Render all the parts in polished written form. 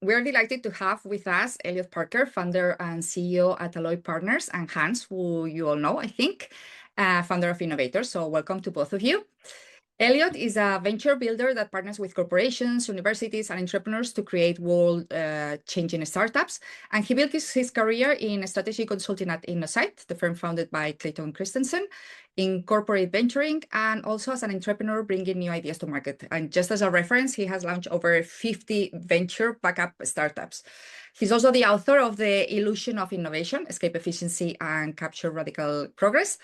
We're delighted to have with us Elliott Parker, founder and CEO at Partners, and Hans, who you all know, I think, founder of Innov8rs. So welcome to both of you. Elliott is a venture builder that partners with corporations, universities, and entrepreneurs to create world-changing startups. And he built his career in strategy consulting at Innov8rs, the firm founded by Clayton Christensen, in corporate venturing, and also as an entrepreneur bringing new ideas to market. And just as a reference, he has launched over 50 venture backup startups. He's also the author of The Illusion of Innovation, Escape Efficiency and Capture Radical Progress.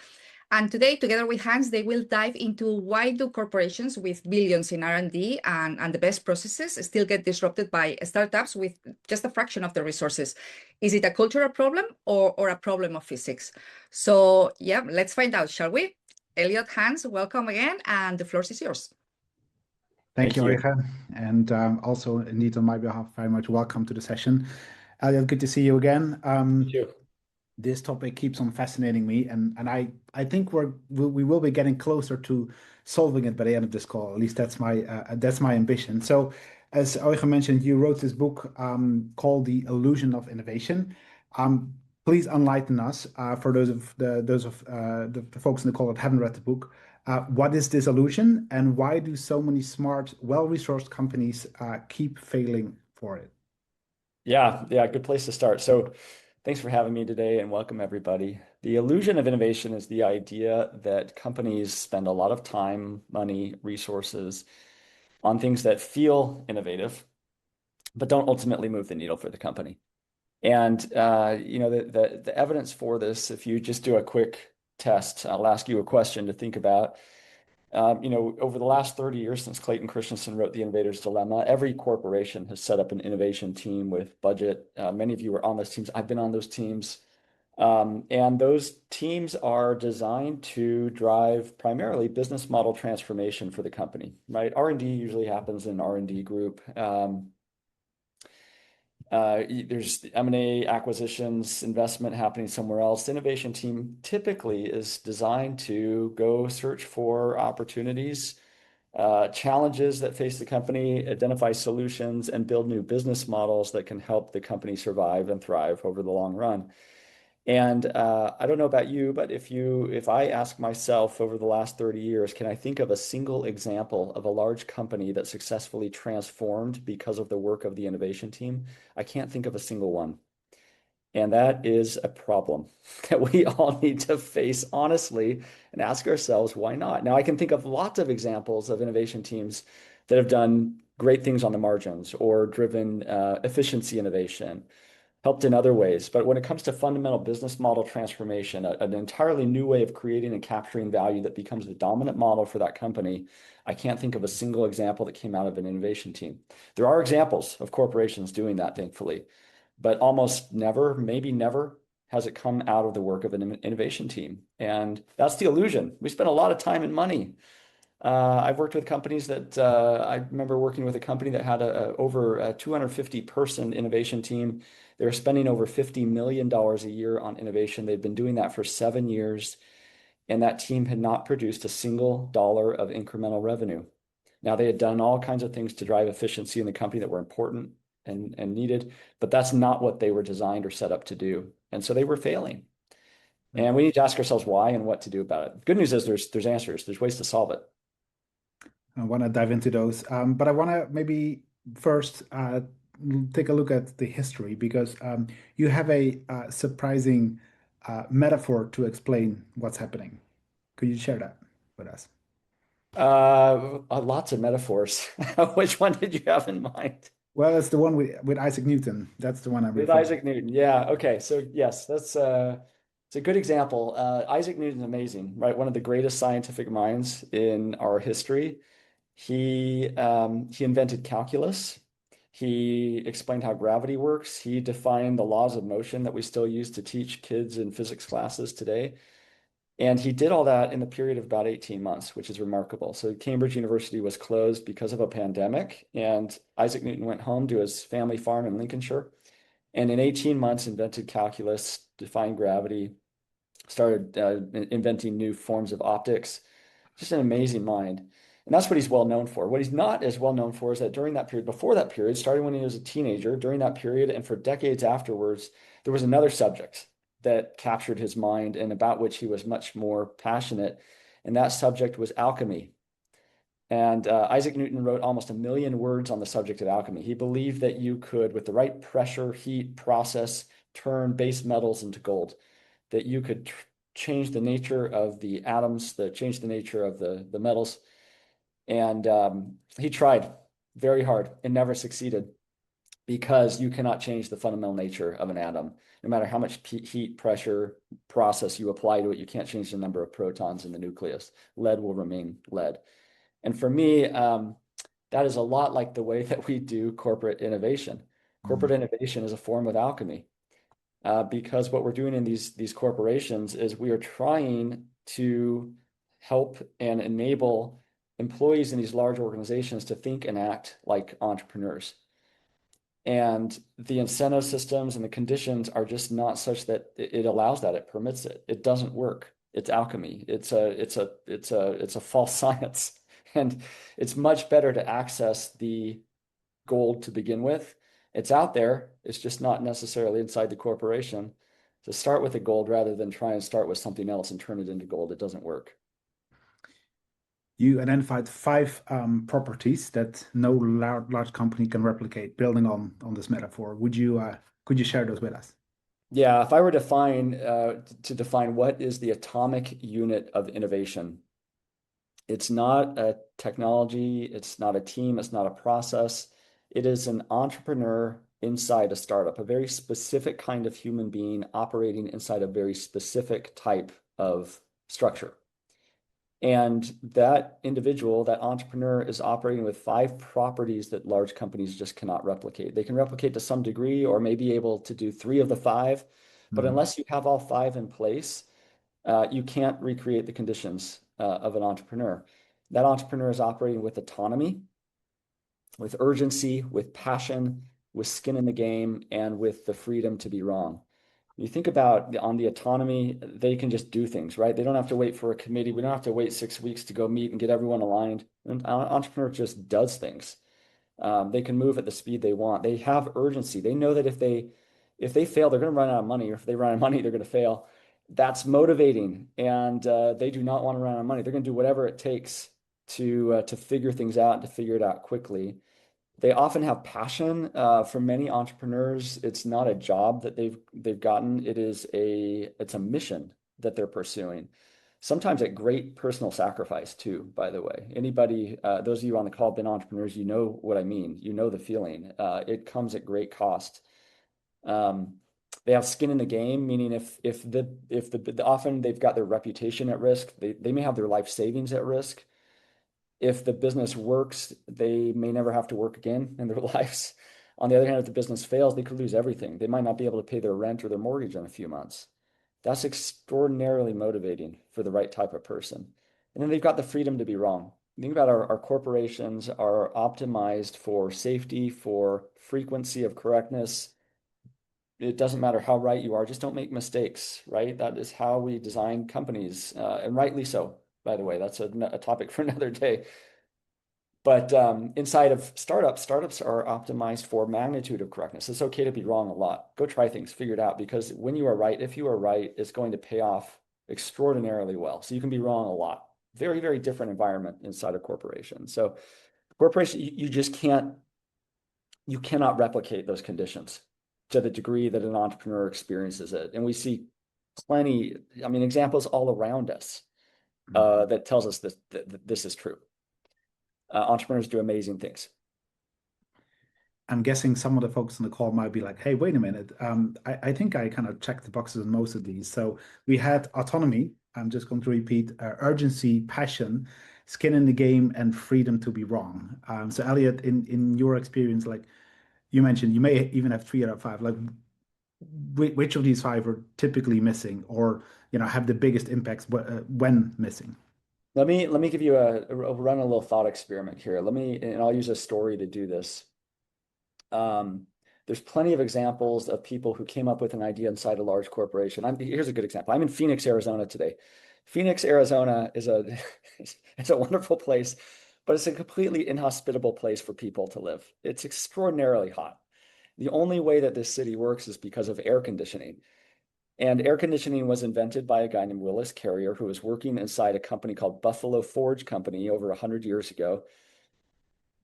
And today, together with Hans, they will dive into why do corporations with billions in R&D and the best processes still get disrupted by startups with just a fraction of the resources. Is it a cultural problem or a problem of physics? So yeah, let's find out, shall we? Elliott, Hans, welcome again, and the floor is yours. Thank you, Rika. And also, indeed, on my behalf, very much welcome to the session. Elliott, good to see you again. Thank you. This topic keeps on fascinating me, and I think we will be getting closer to solving it by the end of this call. At least that's my ambition. So, as Eugen mentioned, you wrote this book called The Illusion of Innovation. Please enlighten us for those of the folks in the call that haven't read the book. What is this illusion, and why do so many smart, well-resourced companies keep failing for it? Yeah, good place to start. So thanks for having me today and welcome everybody. The illusion of innovation is the idea that companies spend a lot of time, money, resources on things that feel innovative, but don't ultimately move the needle for the company. And the evidence for this, if you just do a quick test, I'll ask you a question to think about. Over the last 30 years since Clayton Christensen wrote The Innovator's Dilemma, every corporation has set up an innovation team with budget. Many of you were on those teams. I've been on those teams. And those teams are designed to drive primarily business model transformation for the company, right? R&D usually happens in an R&D group. There's M&A, acquisitions, investment happening somewhere else. The innovation team typically is designed to go search for opportunities, challenges that face the company, identify solutions, and build new business models that can help the company survive and thrive over the long run. And I don't know about you, but if I ask myself over the last 30 years, can I think of a single example of a large company that successfully transformed because of the work of the innovation team? I can't think of a single one. And that is a problem that we all need to face honestly and ask ourselves, why not? Now, I can think of lots of examples of innovation teams that have done great things on the margins or driven efficiency innovation, helped in other ways. But when it comes to fundamental business model transformation, an entirely new way of creating and capturing value that becomes the dominant model for that company, I can't think of a single example that came out of an innovation team. There are examples of corporations doing that, thankfully, but almost never, maybe never, has it come out of the work of an innovation team. And that's the illusion. We spend a lot of time and money. I've worked with companies that I remember working with a company that had over a 250-person innovation team. They were spending over $50 million a year on innovation. They'd been doing that for 7 years, and that team had not produced a single dollar of incremental revenue. Now, they had done all kinds of things to drive efficiency in the company that were important and needed, but that's not what they were designed or set up to do. And so they were failing. And we need to ask ourselves why and what to do about it. Good news is there's answers. There's ways to solve it. I want to dive into those, but I want to maybe first take a look at the history, because you have a surprising metaphor to explain what's happening. Could you share that with us? Lots of metaphors. Which one did you have in mind? Well, it's the one with Isaac Newton. That's the one I'm with Isaac Newton. Yeah. Okay. So yes, it's a good example. Isaac Newton's amazing, right? One of the greatest scientific minds in our history. He invented calculus. He explained how gravity works. He defined the laws of motion that we still use to teach kids in physics classes today. And he did all that in a period of about 18 months, which is remarkable. So Cambridge University was closed because of a pandemic, and Isaac Newton went home to his family farm in Lincolnshire, and in 18 months invented calculus, defined gravity, started inventing new forms of optics. Just an amazing mind. And that's what he's well known for. What he's not as well known for is that during that period, before that period, starting when he was a teenager, during that period, and for decades afterwards, there was another subject that captured his mind and about which he was much more passionate. And that subject was alchemy. And Isaac Newton wrote almost 1 million words on the subject of alchemy. He believed that you could, with the right pressure, heat, process, turn base metals into gold, that you could change the nature of the atoms, change the nature of the metals. And he tried very hard and never succeeded, because you cannot change the fundamental nature of an atom. No matter how much heat, pressure, process you apply to it, you can't change the number of protons in the nucleus. Lead will remain lead. And for me, that is a lot like the way that we do corporate innovation. Corporate innovation is a form of alchemy, because what we're doing in these corporations is we are trying to help and enable employees in these large organizations to think and act like entrepreneurs. And the incentive systems and the conditions are just not such that it allows that, it permits it. It doesn't work. It's alchemy. It's a false science. And it's much better to access the gold to begin with. It's out there. It's just not necessarily inside the corporation. To start with the gold rather than try and start with something else and turn it into gold, it doesn't work. You identified 5 properties that no large company can replicate, building on this metaphor. Could you share those with us? Yeah, if I were to define what is the atomic unit of innovation, it's not a technology, it's not a team, it's not a process. It is an entrepreneur inside a startup, a very specific kind of human being operating inside a very specific type of structure. And that individual, that entrepreneur, is operating with 5 properties that large companies just cannot replicate. They can replicate to some degree, or may be able to do 3 of the 5, but unless you have all 5 in place, you can't recreate the conditions of an entrepreneur. That entrepreneur is operating with autonomy, with urgency, with passion, with skin in the game, and with the freedom to be wrong. You think about on the autonomy, they can just do things, right? They don't have to wait for a committee. We don't have to wait 6 weeks to go meet and get everyone aligned. An entrepreneur just does things. They can move at the speed they want. They have urgency. They know that if they fail, they're going to run out of money. Or if they run out of money, they're going to fail. That's motivating. And they do not want to run out of money. They're going to do whatever it takes to figure things out and to figure it out quickly. They often have passion. For many entrepreneurs, it's not a job that they've gotten. It's a mission that they're pursuing. Sometimes at great personal sacrifice too, by the way. Anybody, those of you on the call have been entrepreneurs, you know what I mean. You know the feeling. It comes at great cost. They have skin in the game, meaning if often they've got their reputation at risk. They may have their life savings at risk. If the business works, they may never have to work again in their lives. On the other hand, if the business fails, they could lose everything. They might not be able to pay their rent or their mortgage in a few months. That's extraordinarily motivating for the right type of person. And then they've got the freedom to be wrong. Think about our corporations are optimized for safety, for frequency of correctness. It doesn't matter how right you are, just don't make mistakes, right? That is how we design companies, and rightly so. By the way, that's a topic for another day. But inside of startups are optimized for magnitude of correctness. It's okay to be wrong a lot. Go try things, figure it out, because when you are right, if you are right, it's going to pay off extraordinarily well. So you can be wrong a lot. Very, very different environment inside a corporation. So corporation, you cannot replicate those conditions to the degree that an entrepreneur experiences it. And we see plenty, examples all around us. That tells us that this is true. Entrepreneurs do amazing things. I'm guessing some of the folks on the call might be like, hey, wait a minute. I think I kind of checked the boxes on most of these. So we had autonomy. I'm just going to repeat urgency, passion, skin in the game, and freedom to be wrong. So Elliott, in your experience, like you mentioned, you may even have 3 out of 5. Like which of these 5 are typically missing, or have the biggest impacts when missing? Let me give you run a little thought experiment here. And I'll use a story to do this. There's plenty of examples of people who came up with an idea inside a large corporation. Here's a good example. I'm in Phoenix, Arizona today. Phoenix, Arizona is a wonderful place, but it's a completely inhospitable place for people to live. It's extraordinarily hot. The only way that this city works is because of air conditioning. And air conditioning was invented by a guy named Willis Carrier, who was working inside a company called Buffalo Forge Company over 100 years ago.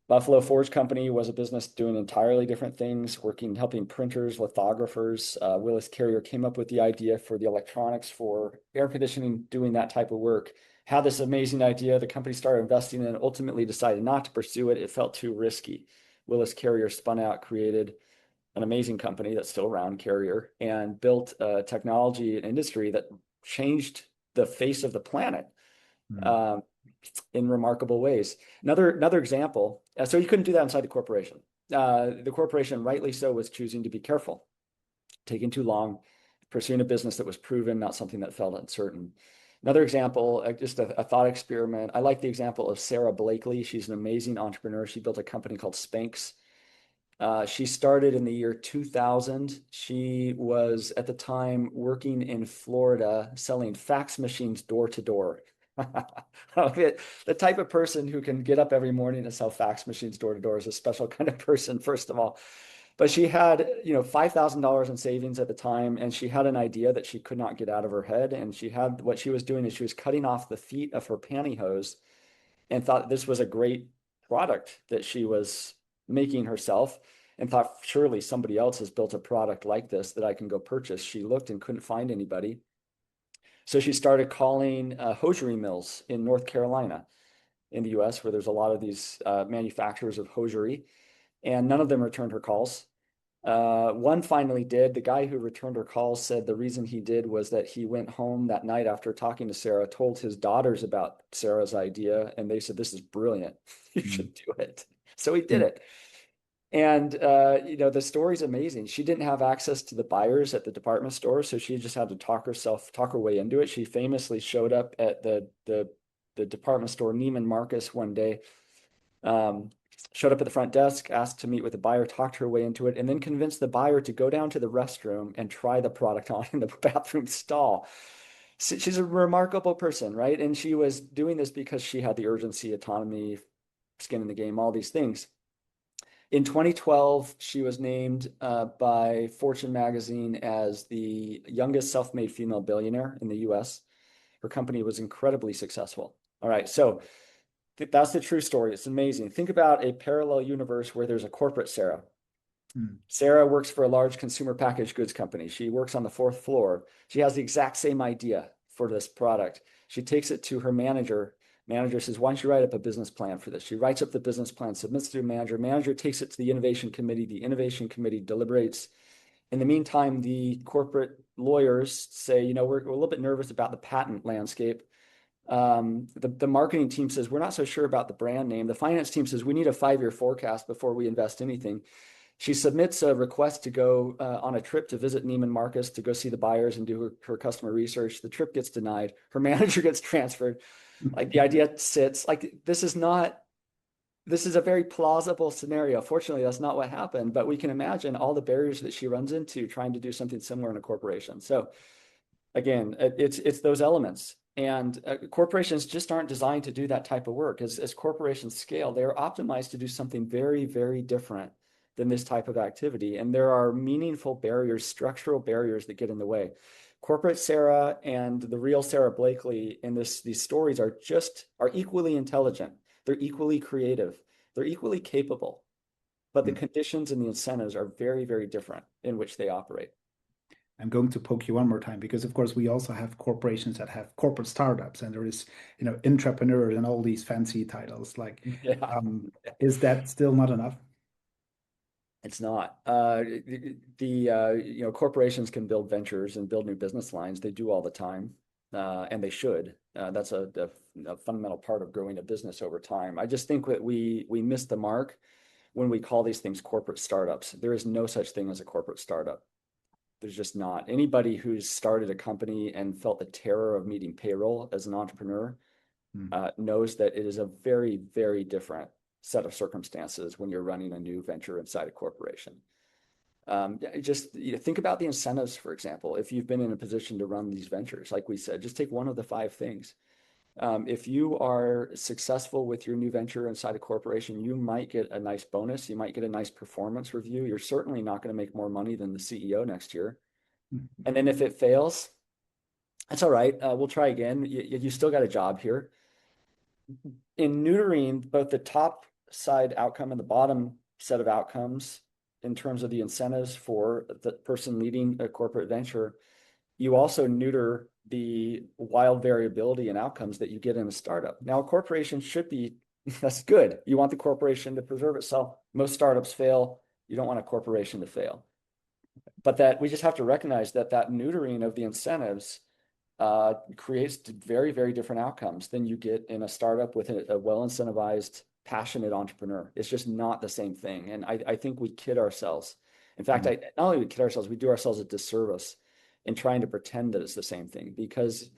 Buffalo Forge Company was a business doing entirely different things, helping printers, lithographers. Willis Carrier came up with the idea for the electronics for air conditioning, doing that type of work. Had this amazing idea. The company started investing in it, ultimately decided not to pursue it. It felt too risky. Willis Carrier spun out, created an amazing company that's still around, Carrier, and built a technology and industry that changed the face of the planet. In remarkable ways. Another example, so you couldn't do that inside the corporation. The corporation, rightly so, was choosing to be careful, taking too long, pursuing a business that was proven, not something that felt uncertain. Another example, just a thought experiment. I like the example of Sara Blakely. She's an amazing entrepreneur. She built a company called Spanx. She started in the year 2000. She was at the time working in Florida selling fax machines door to door. The type of person who can get up every morning and sell fax machines door to door is a special kind of person, first of all. But she had, $5,000 in savings at the time, and she had an idea that she could not get out of her head. And what she was doing is she was cutting off the feet of her pantyhose and thought this was a great product that she was making herself, and thought surely somebody else has built a product like this that I can go purchase. She looked and couldn't find anybody. So she started calling hosiery mills in North Carolina in the US, where there's a lot of these manufacturers of hosiery, and none of them returned her calls. One finally did. The guy who returned her calls said the reason he did was that he went home that night after talking to Sarah, told his daughters about Sarah's idea, and they said, "This is brilliant. You should do it." So he did it. And, the story's amazing. She didn't have access to the buyers at the department store, so she just had to talk her way into it. She famously showed up at the department store, Neiman Marcus, one day, showed up at the front desk, asked to meet with the buyer, talked her way into it, and then convinced the buyer to go down to the restroom and try the product on in the bathroom stall. So she's a remarkable person, right? And she was doing this because she had the urgency, autonomy, skin in the game, all these things. In 2012, she was named by Fortune magazine as the youngest self-made female billionaire in the US. Her company was incredibly successful. All right, so that's the true story. It's amazing. Think about a parallel universe where there's a corporate Sarah. Sarah works for a large consumer packaged goods company. She works on the 4th floor. She has the exact same idea for this product. She takes it to her manager. Manager says, "Why don't you write up a business plan for this?" She writes up the business plan, submits it to a manager. Manager takes it to the innovation committee. The innovation committee deliberates. In the meantime, the corporate lawyers say, we're a little bit nervous about the patent landscape. The marketing team says, "We're not so sure about the brand name." The finance team says, "We need a 5-year forecast before we invest anything." She submits a request to go on a trip to visit Neiman Marcus to go see the buyers and do her customer research. The trip gets denied. Her manager gets transferred. Like, the idea sits. Like, this is a very plausible scenario. Fortunately, that's not what happened, but we can imagine all the barriers that she runs into trying to do something similar in a corporation. So again, it's those elements. And corporations just aren't designed to do that type of work. As corporations scale, they are optimized to do something very, very different than this type of activity. And there are meaningful barriers, structural barriers that get in the way. Corporate Sarah and the real Sara Blakely in these stories are equally intelligent. They're equally creative. They're equally capable. But the conditions and the incentives are very, very different in which they operate. I'm going to poke you one more time because, of course, we also have corporations that have corporate startups, and there is, entrepreneurs and all these fancy titles. Like, is that still not enough? It's not. Corporations can build ventures and build new business lines. They do all the time, and they should. That's a fundamental part of growing a business over time. I just think that we miss the mark when we call these things corporate startups. There is no such thing as a corporate startup. There's just not. Anybody who's started a company and felt the terror of meeting payroll as an entrepreneur knows that it is a very, very different set of circumstances when you're running a new venture inside a corporation. Just think about the incentives, for example. If you've been in a position to run these ventures, like we said, just take one of the 5 things. If you are successful with your new venture inside a corporation, you might get a nice bonus. You might get a nice performance review. You're certainly not going to make more money than the CEO next year. And then if it fails, that's all right. We'll try again. You still got a job here. In neutering both the top side outcome and the bottom set of outcomes in terms of the incentives for the person leading a corporate venture, you also neuter the wild variability in outcomes that you get in a startup. Now, a corporation should be, that's good. You want the corporation to preserve itself. Most startups fail. You don't want a corporation to fail. But that we just have to recognize that neutering of the incentives creates very, very different outcomes than you get in a startup with a well-incentivized, passionate entrepreneur. It's just not the same thing. And I think we kid ourselves. In fact, not only we kid ourselves, we do ourselves a disservice in trying to pretend that it's the same thing, because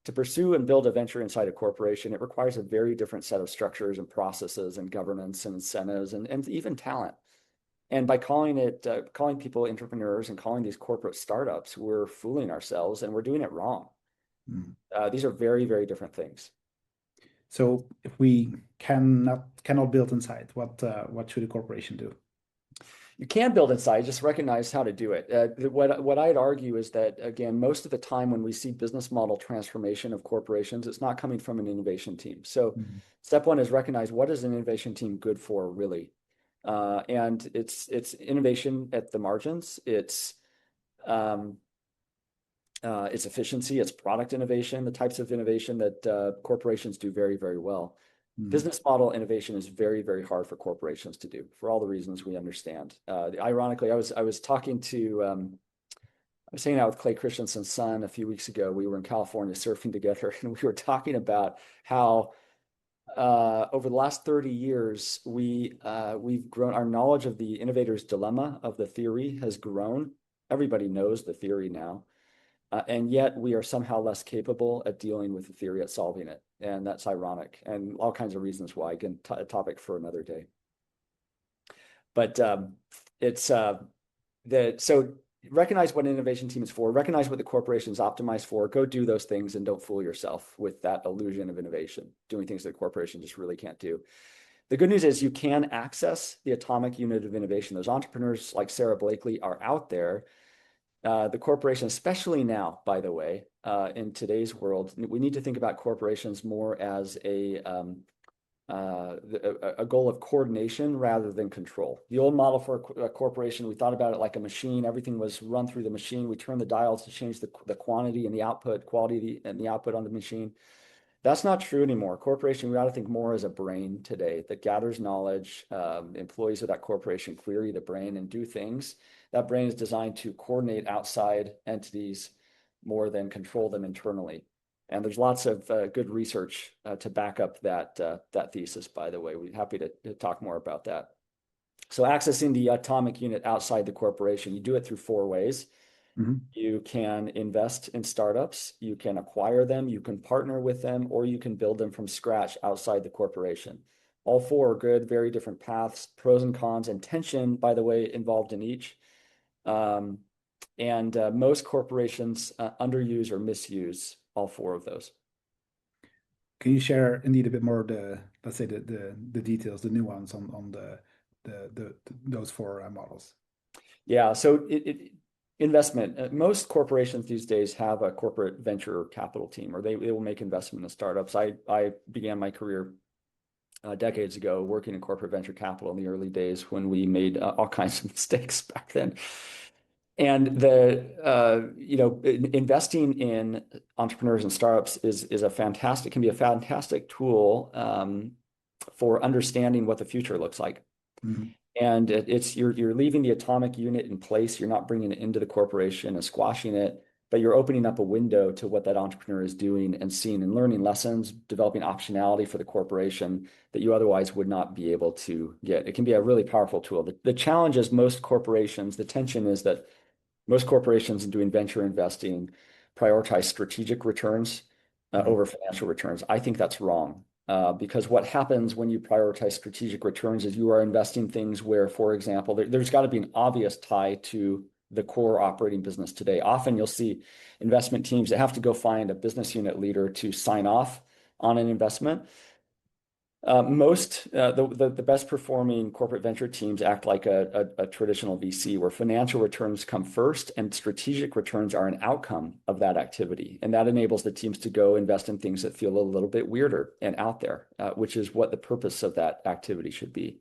to pursue and build a venture inside a corporation, it requires a very different set of structures and processes and governance and incentives and even talent. And by calling people entrepreneurs and calling these corporate startups, we're fooling ourselves and we're doing it wrong. These are very, very different things. So if we cannot build inside, what should a corporation do? You can build inside, just recognize how to do it. What I'd argue is that, again, most of the time when we see business model transformation of corporations, it's not coming from an innovation team. So step one is recognize, what is an innovation team good for, really? And it's innovation at the margins. It's efficiency, it's product innovation, the types of innovation that corporations do very, very well. Business model innovation is very, very hard for corporations to do for all the reasons we understand. Ironically, I was hanging out with Clay Christensen's son a few weeks ago. We were in California surfing together, and we were talking about how over the last 30 years, we've grown. Our knowledge of the innovator's dilemma of the theory has grown. Everybody knows the theory now. And yet we are somehow less capable at dealing with the theory, at solving it. And that's ironic, and all kinds of reasons why. Again, a topic for another day. But so recognize what an innovation team is for, recognize what the corporation is optimized for, go do those things, and don't fool yourself with that illusion of innovation, doing things that a corporation just really can't do. The good news is you can access the atomic unit of innovation. Those entrepreneurs like Sarah Blakely are out there. The corporation, especially now, by the way, in today's world, we need to think about corporations more as a goal of coordination rather than control. The old model for a corporation, we thought about it like a machine. Everything was run through the machine. We turned the dials to change the quantity and the output, quality and the output on the machine. That's not true anymore. Corporation, we ought to think more as a brain today that gathers knowledge. Employees of that corporation query the brain and do things. That brain is designed to coordinate outside entities more than control them internally. And there's lots of good research to back up that thesis, by the way. We're happy to talk more about that. So accessing the atomic unit outside the corporation, you do it through 4 ways. You can invest in startups, you can acquire them, you can partner with them, or you can build them from scratch outside the corporation. All 4 are good, very different paths, pros and cons, and tension, by the way, involved in each. Most corporations underuse or misuse all 4 of those. Can you share indeed a bit more let's say the details, the nuance on those 4 models? Yeah, so investment. Most corporations these days have a corporate venture capital team, or they will make investment in startups. I began my career decades ago working in corporate venture capital in the early days when we made all kinds of mistakes back then. And investing in entrepreneurs and startups can be a fantastic tool for understanding what the future looks like. And you're leaving the atomic unit in place. You're not bringing it into the corporation and squashing it, but you're opening up a window to what that entrepreneur is doing and seeing and learning lessons, developing optionality for the corporation that you otherwise would not be able to get. It can be a really powerful tool. The challenge is the tension is that most corporations in doing venture investing prioritize strategic returns over financial returns. I think that's wrong. Because what happens when you prioritize strategic returns is you are investing things where, for example, there's got to be an obvious tie to the core operating business today. Often you'll see investment teams that have to go find a business unit leader to sign off on an investment. The best performing corporate venture teams act like a traditional VC, where financial returns come first and strategic returns are an outcome of that activity. And that enables the teams to go invest in things that feel a little bit weirder and out there, which is what the purpose of that activity should be.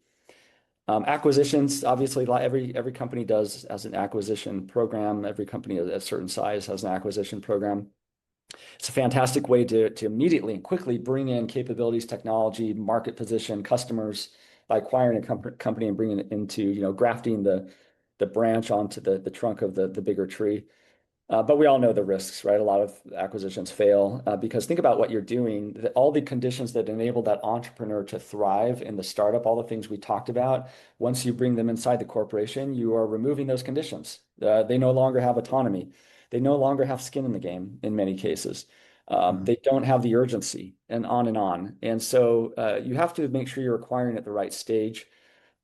Acquisitions, obviously, every company has an acquisition program. Every company at a certain size has an acquisition program. It's a fantastic way to immediately and quickly bring in capabilities, technology, market position, customers by acquiring a company and bringing it into, grafting the branch onto the trunk of the bigger tree. But we all know the risks, right? A lot of acquisitions fail because think about what you're doing, all the conditions that enable that entrepreneur to thrive in the startup, all the things we talked about. Once you bring them inside the corporation, you are removing those conditions. They no longer have autonomy. They no longer have skin in the game in many cases. They don't have the urgency and on and on. And so you have to make sure you're acquiring at the right stage,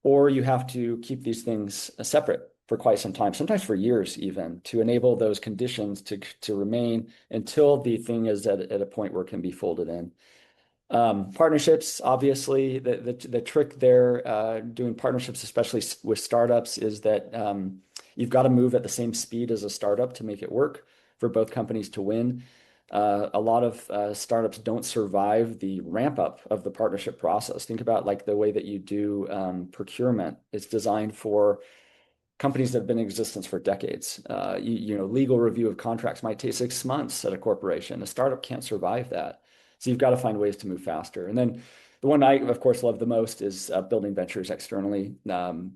or you have to keep these things separate for quite some time, sometimes for years even, to enable those conditions to remain until the thing is at a point where it can be folded in. Partnerships, obviously, the trick there, doing partnerships, especially with startups, is that you've got to move at the same speed as a startup to make it work for both companies to win. A lot of startups don't survive the ramp up of the partnership process. Think about like the way that you do procurement. It's designed for companies that have been in existence for decades. Legal review of contracts might take 6 months at a corporation. A startup can't survive that. So you've got to find ways to move faster. And then the one I, of course, love the most is building ventures externally.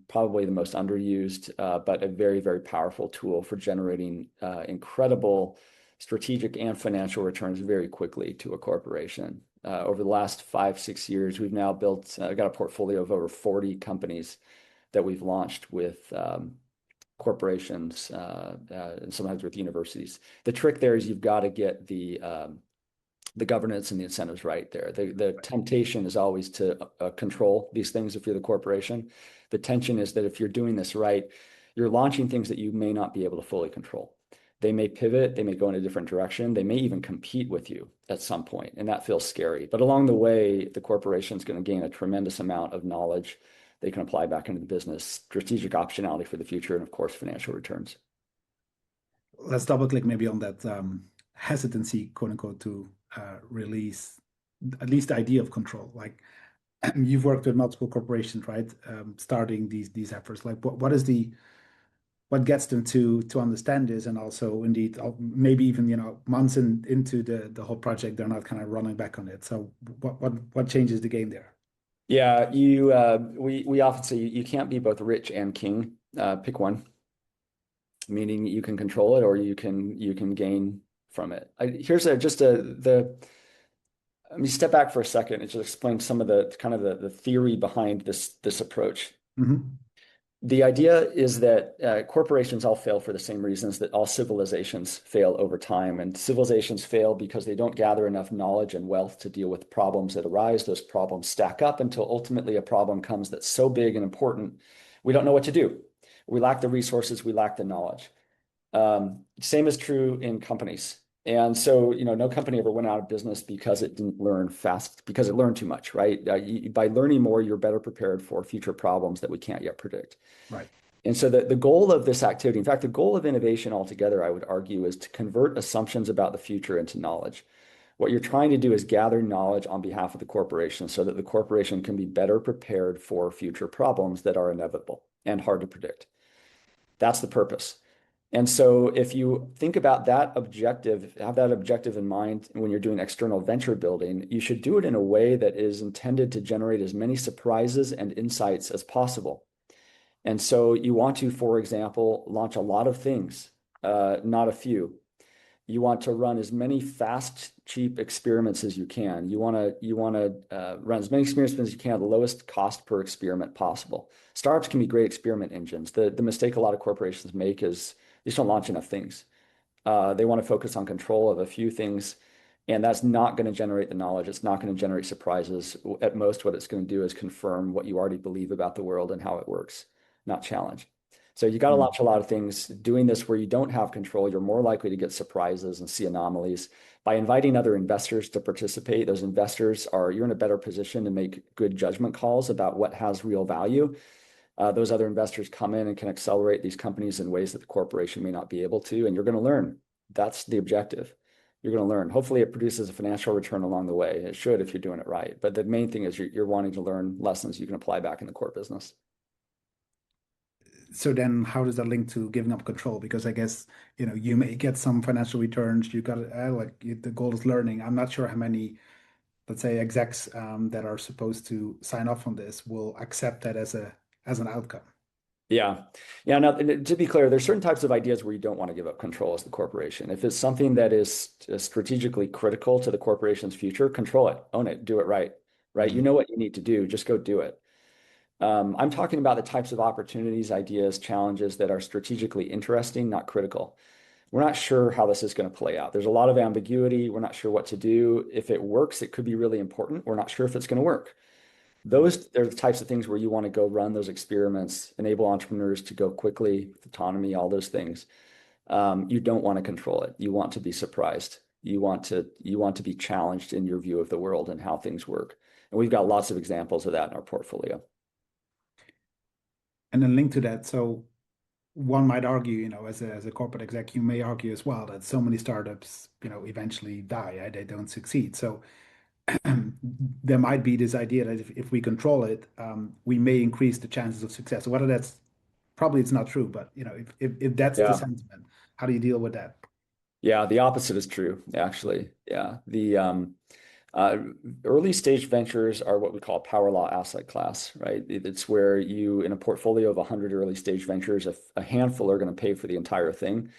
Probably the most underused, but a very, very powerful tool for generating incredible strategic and financial returns very quickly to a corporation. Over the last 5-6 years, we've now got a portfolio of over 40 companies that we've launched with corporations and sometimes with universities. The trick there is you've got to get the governance and the incentives right there. The temptation is always to control these things if you're the corporation. The tension is that if you're doing this right, you're launching things that you may not be able to fully control. They may pivot, they may go in a different direction, they may even compete with you at some point, and that feels scary. But along the way, the corporation is going to gain a tremendous amount of knowledge they can apply back into the business, strategic optionality for the future, and of course, financial returns. Let's double click maybe on that hesitancy, quote unquote, to release at least the idea of control. Like you've worked with multiple corporations, right? Starting these efforts. Like what gets them to understand this, and also indeed maybe even months into the whole project, they're not kind of running back on it. So what changes the game there? Yeah, we often say you can't be both rich and king. Pick one, meaning you can control it or you can gain from it. Let me step back for a second and just explain some of the theory behind this approach. Mm-hmm. The idea is that corporations all fail for the same reasons that all civilizations fail over time. And civilizations fail because they don't gather enough knowledge and wealth to deal with problems that arise. Those problems stack up until ultimately a problem comes that's so big and important, we don't know what to do. We lack the resources, we lack the knowledge. Same is true in companies. And so, no company ever went out of business because it didn't learn fast, because it learned too much, right? By learning more, you're better prepared for future problems that we can't yet predict. Right. And so the goal of this activity, in fact, the goal of innovation altogether, I would argue, is to convert assumptions about the future into knowledge. What you're trying to do is gather knowledge on behalf of the corporation so that the corporation can be better prepared for future problems that are inevitable and hard to predict. That's the purpose. And so if you think about that objective, have that objective in mind when you're doing external venture building, you should do it in a way that is intended to generate as many surprises and insights as possible. And so you want to, for example, launch a lot of things, not a few. You want to run as many fast, cheap experiments as you can. You want to run as many experiments as you can at the lowest cost per experiment possible. Startups can be great experiment engines. The mistake a lot of corporations make is they just don't launch enough things. They want to focus on control of a few things, and that's not going to generate the knowledge. It's not going to generate surprises. At most, what it's going to do is confirm what you already believe about the world and how it works, not challenge. So you got to launch a lot of things. Doing this where you don't have control, you're more likely to get surprises and see anomalies. By inviting other investors to participate, those investors you're in a better position to make good judgment calls about what has real value. Those other investors come in and can accelerate these companies in ways that the corporation may not be able to, and you're going to learn. That's the objective. You're going to learn. Hopefully it produces a financial return along the way. It should if you're doing it right. But the main thing is you're wanting to learn lessons you can apply back in the core business. So then how does that link to giving up control? Because I guess, you may get some financial returns. You got the goal is learning. I'm not sure how many, let's say, execs that are supposed to sign off on this will accept that as an outcome. Yeah. Now, to be clear, there's certain types of ideas where you don't want to give up control as the corporation. If it's something that is strategically critical to the corporation's future, control it, own it, do it right? You know what you need to do, just go do it. I'm talking about the types of opportunities, ideas, challenges that are strategically interesting, not critical. We're not sure how this is going to play out. There's a lot of ambiguity. We're not sure what to do. If it works, it could be really important. We're not sure if it's going to work. Those are the types of things where you want to go run those experiments, enable entrepreneurs to go quickly, autonomy, all those things. You don't want to control it. You want to be surprised. You want to be challenged in your view of the world and how things work. And we've got lots of examples of that in our portfolio. And then linked to that, so one might argue, as a corporate exec, you may argue as well that so many startups, eventually die, they don't succeed. So there might be this idea that if we control it, we may increase the chances of success. So whether that's probably it's not true, but if that's the sentiment, how do you deal with that? Yeah, the opposite is true, actually. Yeah, the early stage ventures are what we call power law asset class, right? It's where you, in a portfolio of 100 early stage ventures, a handful are going to pay for the entire thing.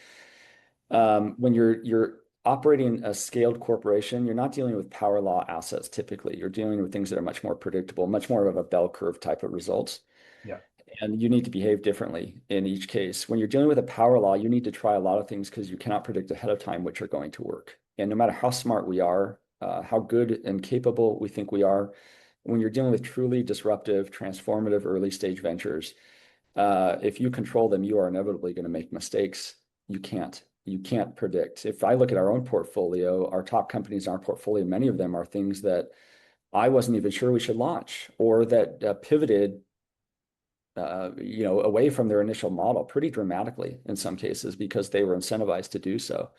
When you're operating a scaled corporation, you're not dealing with power law assets typically. You're dealing with things that are much more predictable, much more of a bell curve type of results. Yeah. And you need to behave differently in each case. When you're dealing with a power law, you need to try a lot of things because you cannot predict ahead of time which are going to work. And no matter how smart we are, how good and capable we think we are, when you're dealing with truly disruptive, transformative early stage ventures, if you control them, you are inevitably going to make mistakes. You can't predict. If I look at our own portfolio, our top companies in our portfolio, many of them are things that I wasn't even sure we should launch or that pivoted away from their initial model pretty dramatically in some cases because they were incentivized to do so.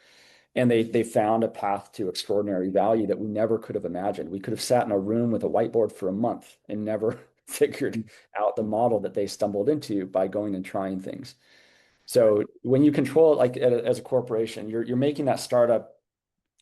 And they found a path to extraordinary value that we never could have imagined. We could have sat in a room with a whiteboard for a month and never figured out the model that they stumbled into by going and trying things. So when you control it, like as a corporation, you're making that startup,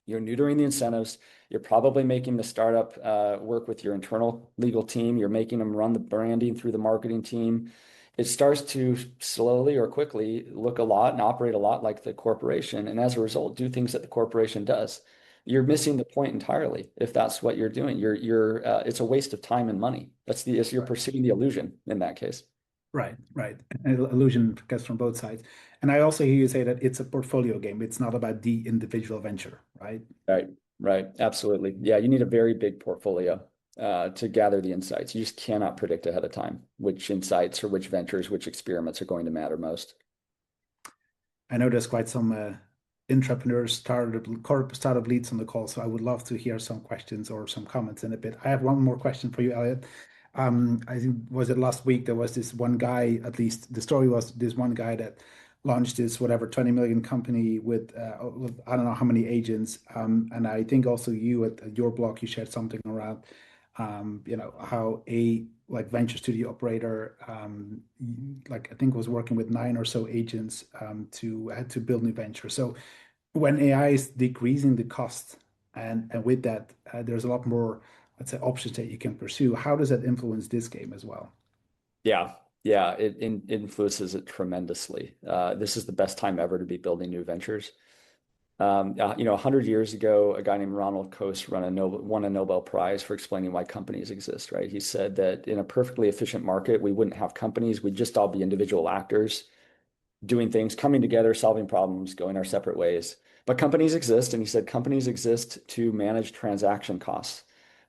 you're neutering the incentives, you're probably making the startup work with your internal legal team, you're making them run the branding through the marketing team. It starts to slowly or quickly look a lot and operate a lot like the corporation. And as a result, do things that the corporation does. You're missing the point entirely if that's what you're doing. It's a waste of time and money. You're pursuing the illusion in that case. Right. Illusion gets from both sides. And I also hear you say that it's a portfolio game. It's not about the individual venture, right? Right. Absolutely. Yeah, you need a very big portfolio to gather the insights. You just cannot predict ahead of time which insights or which ventures, which experiments are going to matter most. I know there's quite some entrepreneurs, startup leads on the call, so I would love to hear some questions or some comments in a bit. I have one more question for you, Elliott. I think was it last week there was this one guy, at least the story was this one guy that launched this 20 million company with I don't know how many agents. And I think also you at your blog you shared something around how a venture studio operator I think was working with 9 or so agents to build new venture. So when AI is decreasing the cost and with that there's a lot more, let's say, options that you can pursue. How does that influence this game as well? Yeah, it influences it tremendously. This is the best time ever to be building new ventures. 100 years ago, a guy named Ronald Coase won a Nobel Prize for explaining why companies exist, right? He said that in a perfectly efficient market, we wouldn't have companies. We'd just all be individual actors doing things, coming together, solving problems, going our separate ways. But companies exist, and he said companies exist to manage transaction costs.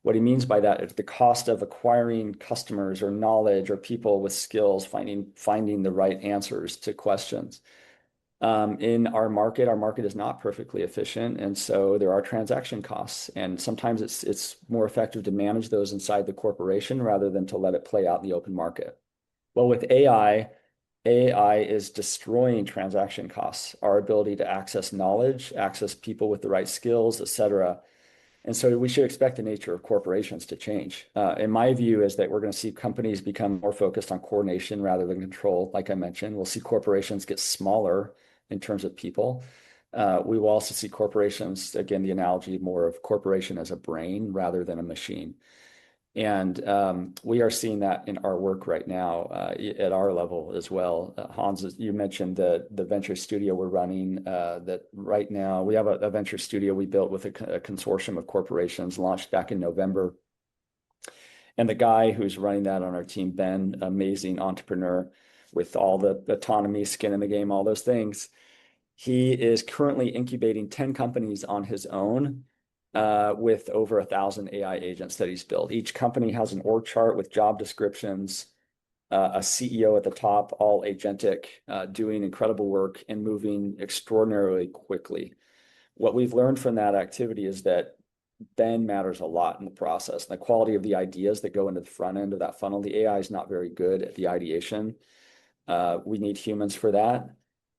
What he means by that is the cost of acquiring customers or knowledge or people with skills, finding the right answers to questions. In our market is not perfectly efficient, and so there are transaction costs. And sometimes it's more effective to manage those inside the corporation rather than to let it play out in the open market. Well, with AI is destroying transaction costs, our ability to access knowledge, access people with the right skills, et cetera. And so we should expect the nature of corporations to change. In my view is that we're going to see companies become more focused on coordination rather than control. Like I mentioned, we'll see corporations get smaller in terms of people. We will also see corporations, again, the analogy more of corporation as a brain rather than a machine. And we are seeing that in our work right now at our level as well. Hans, you mentioned the venture studio we're running, that right now we have a venture studio we built with a consortium of corporations launched back in November. And the guy who's running that on our team, Ben, amazing entrepreneur with all the autonomy, skin in the game, all those things. He is currently incubating 10 companies on his own with over 1,000 AI agents that he's built. Each company has an org chart with job descriptions, a CEO at the top, all agentic, doing incredible work and moving extraordinarily quickly. What we've learned from that activity is that Ben matters a lot in the process. And the quality of the ideas that go into the front end of that funnel, the AI is not very good at the ideation. We need humans for that.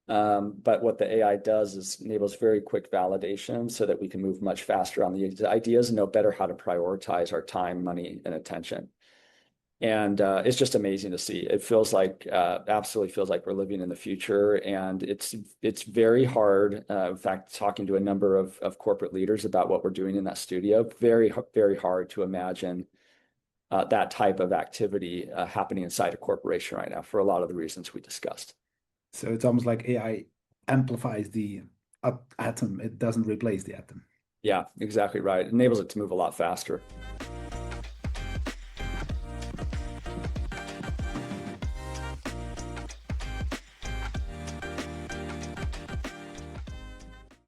But what the AI does is enables very quick validation so that we can move much faster on the ideas and know better how to prioritize our time, money, and attention. And it's just amazing to see. It feels like, absolutely feels like we're living in the future. And it's very hard. In fact, talking to a number of corporate leaders about what we're doing in that studio, very, very hard to imagine that type of activity happening inside a corporation right now for a lot of the reasons we discussed. So it's almost like AI amplifies the atom. It doesn't replace the atom. Yeah, exactly right. It enables it to move a lot faster.